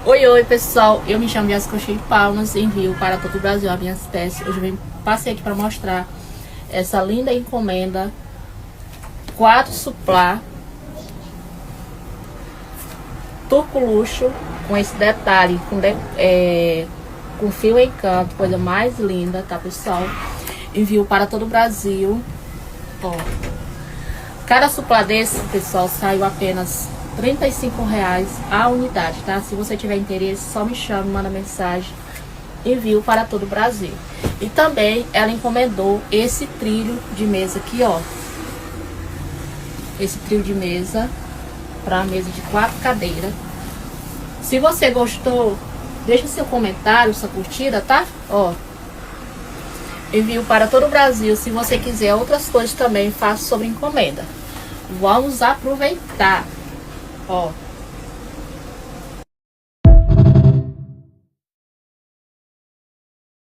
Oi, oi pessoal, eu me chamo Jéssica Cheio de Palmas, envio para todo o Brasil as minhas peças. Hoje eu passei aqui para mostrar essa linda encomenda 4 suplá turco luxo, com esse detalhe, com fio encanto, coisa mais linda, tá pessoal? Envio para todo o Brasil. Ó, cada suplá desse, pessoal, saiu apenas R$ 35 a unidade, tá? Se você tiver interesse, só me chame, manda mensagem, envio para todo o Brasil. E também ela encomendou esse trilho de mesa aqui, ó. Esse trilho de mesa para mesa de 4 cadeiras. Se você gostou, deixa seu comentário, sua curtida, tá? Ó, envio para todo o Brasil. Se você quiser outras coisas também, faço sobre encomenda. Vamos aproveitar. Ó,